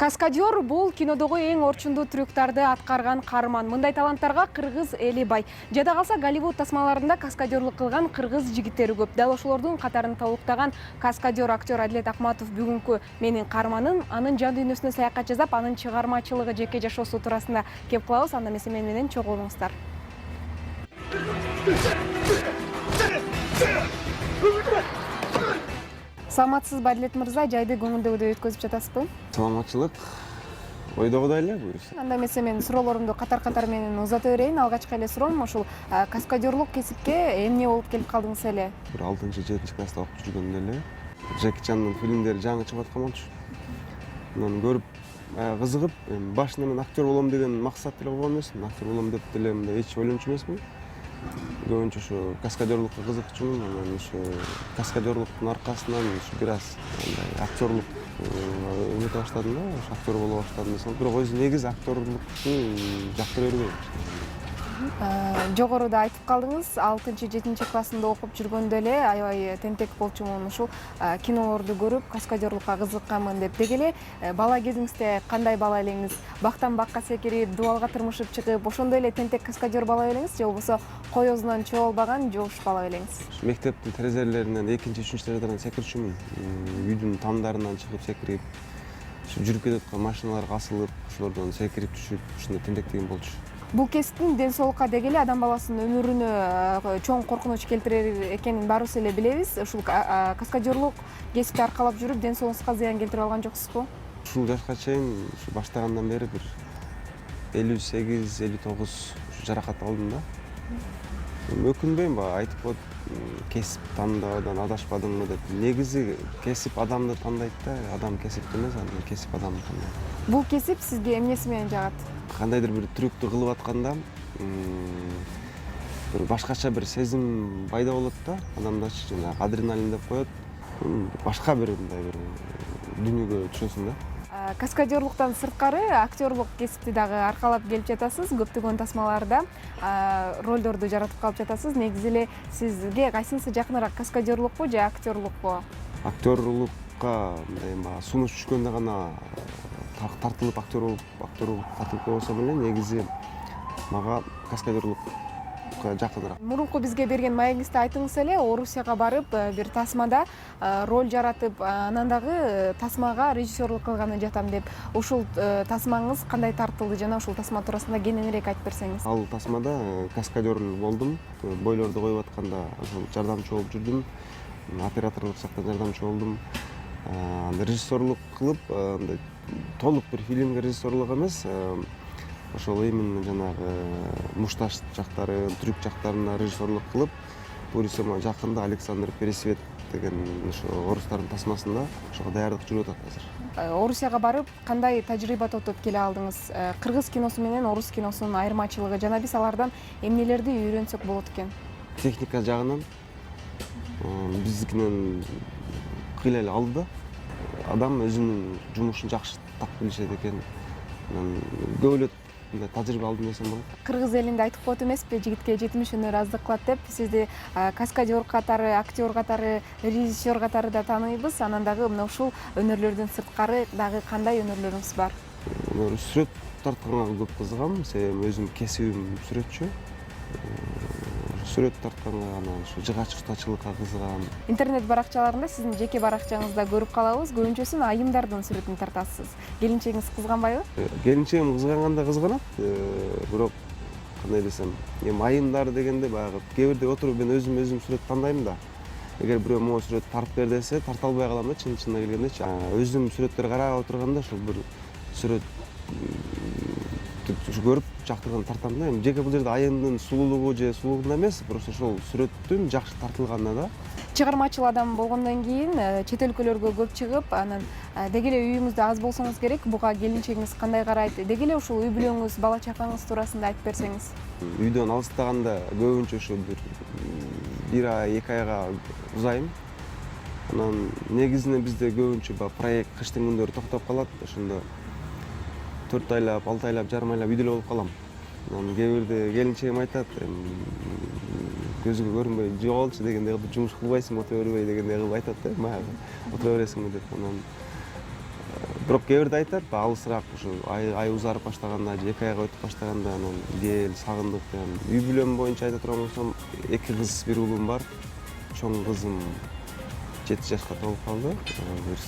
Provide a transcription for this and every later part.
Каскадер бул кинодогу эң орчундуу трюктарды аткарган каарман. Мындай таланттарга кыргыз эли бай. Жада калса Голливуд тасмаларында каскадерлык кылган кыргыз жигиттери көп. Дал ошолордун катарын толуктаган каскадер актер Адилет Акматов бүгүнкү менин каарманым. Анын жан дүйнөсүнө саякат жасап, анын чыгармачылыгы, жеке жашоосу туурасында кеп кылабыз. Анда эмесе мен менен чогуу болуңуздар. Саламатсызбы Адилет мырза, жайды көңүлдөгүдөй өткөзүп жатасызбы? Саламатчылык. Ойдогудай эле буюрса. Анда эмесе мен суроолорумду катар менен узата берейин. Алгачкы эле суроом ушул каскадерлук кесипке эмне болуп келип калдыңыз эле? Бир 6-7 класста окуп жүргөндө эле Джеки Чандын фильмдери жаңы чыгып аткан болчу. Муну көрүп кызыгып, башында мен актер болом деген максат эле койгон эмесмин. Актер болом деп деле мындай эч ойлончу эмесмин. Көбүнчө ушу каскадерлукка кызыкчумун. Анан ушу каскадерлуктун аркасынан ушу бир аз актерлук өтө баштадым да, актер боло баштадым десем. Бирок өзү негизи актерлукту жактыра бербейм. Жогоруда айтып калдыңыз, 6-7 классында окуп жүргөндө эле аябай тентек болчумун, ушул кинолорду көрүп каскадерлукка кызыкканмын деп. Деги эле бала кезиңизде кандай бала элеңиз? Бактан бакка секирип, дубалга тырмышып чыгып, ошондой эле тентек каскадер бала элеңиз же болбосо коёзунан чогулбаган жоуш бала элеңиз? Мектептин терезелеринен 2-3 этаждан секирчүмүн. Үйдүн тамдарынан чыгып секирип, жүрүп кетип машиналарга асылып, ошолордон секирип түшүп, ушундай тентектигим болчу. Бул кесиптин ден соолукка деги эле адам баласынын өмүрүнө чоң коркунуч келтирер экенин баарыбыз эле билебиз. Ушул каскадерлук кесипти аркалап жүрүп, ден соолугуңузга зыян келтирип алган жоксузбу? Ушул жашка чейин баштагандан бери бир 58-59 жаракат алдым да. Өкүнбөйм, айтып коет, кесип тандабадан адашпадыңбы деп. Негизи кесип адамды тандайт да, адам кесипти эмес, анан кесип адамды тандайт. Бул кесип сизге эмнеси менен жагат? Кандайдыр бир трюктү кылып атканда бир башкача бир сезим пайда болот да, адамдачы жанагы адреналин деп коет. Башка бир мындай бир дүйнөгө түшөсүң да. Каскадерлуктан сырткары актерлук кесипти дагы аркалап келип жатасыз. Көптөгөн тасмаларда ролдорду жаратып калып жатасыз. Негизи эле сизге кайсынысы жакыныраак, каскадерлукпу же актерлукпу? Актерлукка мындай сунуш түшкөндө гана тартылып актерлук катылып болсом эле, негизи мага каскадерлукка жакыныраак. Мурунку бизге берген маегиңизде айтыңыз эле, Орусияга барып, бир тасмада роль жаратып, анан дагы тасмага режиссерлук кылганы жатам деп. Ушул тасмаңыз кандай тартылды жана ушул тасма туурасында кененирээк айтып берсеңиз? Ал тасмада каскадер болдум. Бойлорду коюп атканда ошол жардамчы болуп жүрдүм. Операторлук жактан жардамчы болдум. Режиссерлук кылып, толук бир фильмге режиссерлук эмес, ошол именно жанагы мушташ жактары, трюк жактарына режиссерлук кылып, буюрса жакында Александр Пересвет деген ошо орустардын тасмасында ошого даярдык жүрүп атат азыр. Орусияга барып, кандай тажрыйба тотуп келе алдыңыз? Кыргыз киносу менен орус киносунун айырмачылыгы жана биз алардан эмнелерди үйрөнсөк болот экен? Техника жагынан биздикинен кыйла эле алды да. Адам өзүнүн жумушун жакшы так билишет экен. Көп эле мындай тажрыйба алдым десем болот. Кыргыз элинде айтып коет эмеспи, жигитке жетимиш өнөр аздык кылат деп. Сизди каскадер катары, актер катары, режиссер катары да тааныйбыз. Анан дагы мына ушул өнөрлөрдөн сырткары дагы кандай өнөрлөрүңүз бар? Сүрөт тартканга көп кызыгам, себеби өзүм кесибим сүрөтчү. Сүрөт тартканга, анан ушу жыгач устачылыкка кызыгам. Интернет баракчаларында сиздин жеке баракчаңызда көрүп калабыз. Көбүнчөсүн айымдардын сүрөтүн тартасыз. Келинчегиңиз кызганбайбы? Келинчегим кызганганда кызганат, бирок кандай десем, эми айымдар дегенде баягы кээ бирде отуруп мен өзүм сүрөт тандайм да. Эгер бирөө могу сүрөт тартып бер десе, тарта албай калам да, чынына келгендечи. Өзүм сүрөттөргө карап отурганда ошол бир сүрөт көрүп жактырган тартам да. Эми жеке бул жерде айымдын сулуулугу же сулуулугунда эмес, просто ошол сүрөттүн жакшы тартылганына да. Чыгармачыл адам болгондон кийин чет өлкөлөргө көп чыгып, анан деги эле үйүңүздө аз болсоңуз керек, буга келинчегиңиз кандай карайт? Деги эле ушул үй бүлөңүз, бала чакаңыз туурасында айтып берсеңиз. Үйдөн алыстаганда көбүнчө ушу бир ай, 2 айга узайм. Анан негизинен бизде көбүнчө проект кыштын күндөрү токтоп калат. Ошондо 4 айлап, 6 айлап, жарым айлап үйдө эле болуп калам. Анан кээ бирде келинчегим айтат, көзүгө көрүнбөй жоголчу дегендей кылып, жумуш кылбайсыңбы, отура бербей дегендей кылып айтат да, баягы отура бересиңби деп. Анан бирок кээ бирде айтат алысыраак ушу ай узарып баштаганда же 2 айга өтүп баштаганда анан кел сагындык деген. Үй бүлөм боюнча айта турган болсом 2 кыз 1 уулум бар. Чоң кызым 7 жашка толуп калды.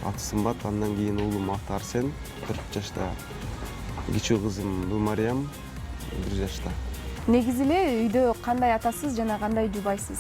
Аты Сымбат, андан кийин уулум аты Арсен 4 жашта. Кичүү кызым Гүлмариям 1 жашта. Негизи эле үйдө кандай атасыз жана кандай жубайсыз?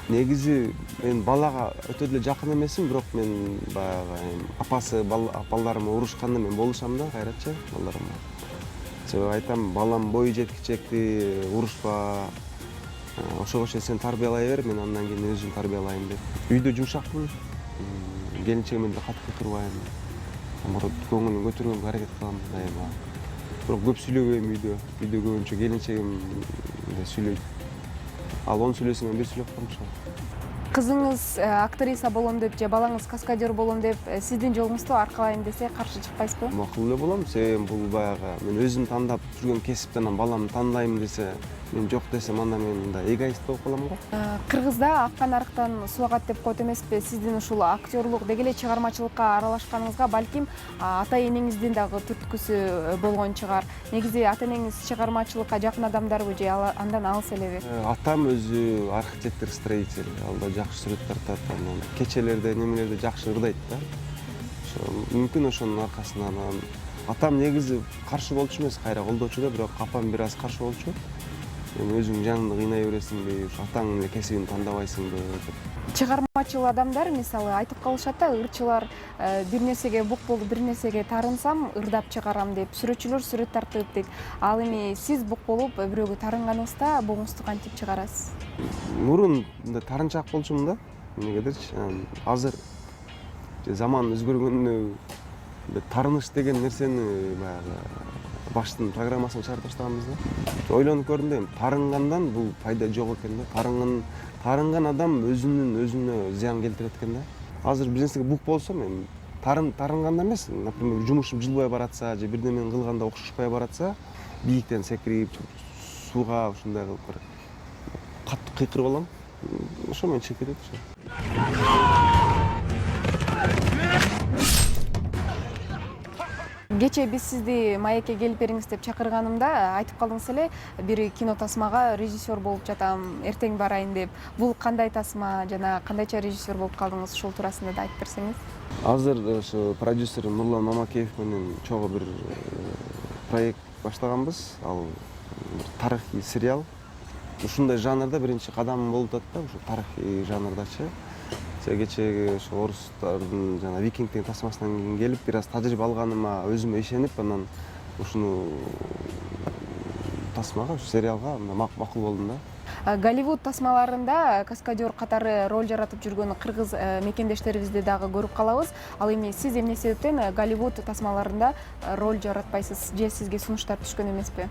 Негизи мен балага өтө эле жакын эмесмин, бирок мен баягы апасы балдарыма урушканда мен болушам да кайрачы балдарыма. Себеби айтам, балам бою жеткичекти урушпа, ошого чейин сен тарбиялай бер, мен андан кийин өзүм тарбиялайм деп. Үйдө жумшакмын, келинчегиме да катты турбайм. Наоборот, көңүлүн көтөргөнгө аракет кылам дайыма. Бирок көп сүйлөбөйм үйдө. Үйдө көбүнчө келинчегим сүйлөйт. Ал он сүйлөсө мен бир сүйлөп коем ошо. Кызыңыз актриса болом деп же балаңыз каскадер болом деп сиздин жолуңузду аркалайм десе каршы чыкпайсызбы? Макул эле болом, себеби бул баягы мен өзүм тандап жүргөн кесиптен баламды тандайм десе, мен жок десем анда мен мындай эгоист болуп калам го. Кыргызда аккан арыктан суу агат деп коет эмеспи? Сиздин ушул актерлук деги эле чыгармачылыкка аралашканыңызга балким ата энеңиздин дагы түрткүсү болгон чыгар. Негизи ата энеңиз чыгармачылыкка жакын адамдарбы же андан алыс элеби? Атам өзү архитектор, строитель, ал да жакшы сүрөт тартат, анан кечелерде, немелерде жакшы ырдайт да. Ошо мүмкүн ошонун аркасынан атам негизи каршы болчу эмес, кайра колдочу да, бирок апам бир аз каршы болчу. Мен өзүң жаныңды кыйнай бересиңби, ушу атаңдын эле кесибин тандабайсыңбы деп. Чыгармачыл адамдар мисалы айтып калышат да, ырчылар бир нерсеге бук болуп, бир нерсеге тарынсам ырдап чыгарам деп, сүрөтчүлөр сүрөт тартып дейт. Ал эми сиз бук болуп бирөөгө тарынганыңызда бугуңузду кантип чыгарасыз? Мурун мындай тарынчаак болчумун да, эмнегедирчи. Азыр заман өзгөргөндө тарыныш деген нерсени баягы баштын программасын чыгарып баштаганбыз да. Ойлонуп көрдүм да, тарынгандан бул пайда жок экен да. Тарынган адам өзүнө зыян келтирет экен да. Азыр бир нерсеге бук болсом, эми тарынганда эмес, например, жумушум жылбай баратса же бирдемени кылганда окшошпай баратса, бийиктен секирип, сууга ушундай кылып бир катты кыйкырып алам. Ошо мени чекирет ошо. Кече биз сизди маекке келип бериңиз деп чакырганымда айтып калдыңыз эле, бир кино тасмага режиссер болуп жатам, эртең барайын деп. Бул кандай тасма жана кандайча режиссер болуп калдыңыз, ушул туурасында да айтып берсеңиз? Азыр ошо продюсерим Нурлан Мамакеев менен чогуу бир проект баштаганбыз. Ал тарыхый сериал. Ушундай жанрда биринчи кадамым болуп атат да, ушу тарыхый жанрдачы. Кечеги ошо орустардын жана викингдин тасмасынан кийин келип, бир аз тажрыйба алганыма өзүмө ишенип, анан ушуну тасмага, ушу сериалга макул болдум да. Голливуд тасмаларында каскадер катары роль жаратып жүргөн кыргыз мекендештерибизди дагы көрүп калабыз. Ал эми сиз эмне себептен Голливуд тасмаларында роль жаратпайсыз же сизге сунуштар түшкөн эмеспи?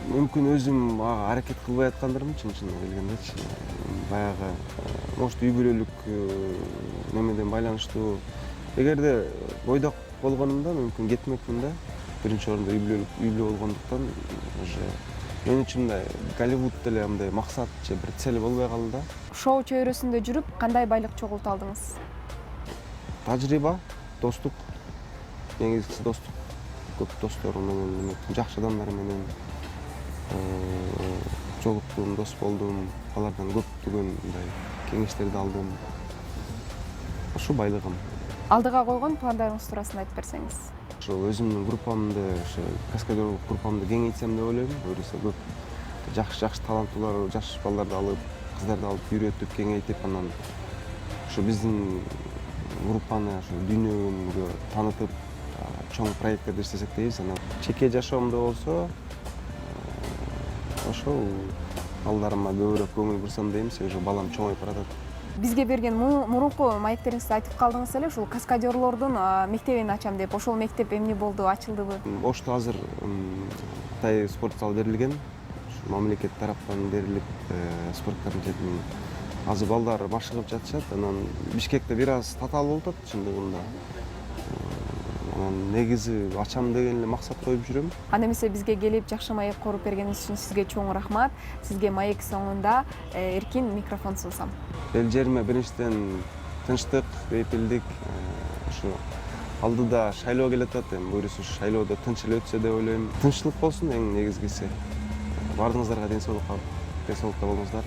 Мүмкүн өзүм аракет кылбай аткандырмын, чын келгендечи. Баягы может үй бүлөлүк немеден байланыштуу. Эгерде бойдок болгонумда мүмкүн кетмекмин да. Биринчи орунда үй бүлө болгондуктан уже мен үчүн мындай Голливуд деле мындай максат же бир цель болбой калды да. Шоу чөйрөсүндө жүрүп кандай байлык чогулта алдыңыз? Тажрыйба, достук. Негизгиси достук. Көп досторум менен, жакшы адамдар менен жолуктум, дос болдум. Алардан көптөгөн мындай кеңештерди алдым. Ошо байлыгым. Алдыга койгон пландарыңыз туурасында айтып берсеңиз? Ошо өзүмдүн группамды, ошо каскадерлык группамды кеңейтсем деп ойлойм. Буюрса көп жакшы таланттуулар, жаш балдарды алып, кыздарды алып үйрөтүп, кеңейтип, анан ошо биздин группаны ошо дүйнөгө таанытып, чоң проекттерди иштесек дейбиз. Анан жеке жашоомдо болсо, ошол балдарыма көбүрөөк көңүл бурсам дейм, себеби балам чоңоюп баратат. Бизге берген мурунку маектериңизде айтып калдыңыз эле, ушул каскадерлордун мектебин ачам деп. Ошол мектеп эмне болду, ачылдыбы? Ошто азыр Кытай спорт залы берилген. Мамлекет тараптан берилип, спорт комитетинин азыр балдар машыгып жатышат. Анан Бишкекте бир аз татаал болуп атат чындыгында. Анан негизи ачам деген эле максат коюп жүрөм. Анда эмесе бизге келип жакшы маек коруп бергениңиз үчүн сизге чоң рахмат. Сизге маек соңунда эркин микрофон сунсам. Эл жериме биринчиден тынчтык, бейпилдик, ушу алдыда шайлоо келе атат, эми буюрса шайлоодо тынч эле өтсө деп ойлойм. Тынччылык болсун эң негизгиси. Баарыңыздарга ден соолукта болуңуздар.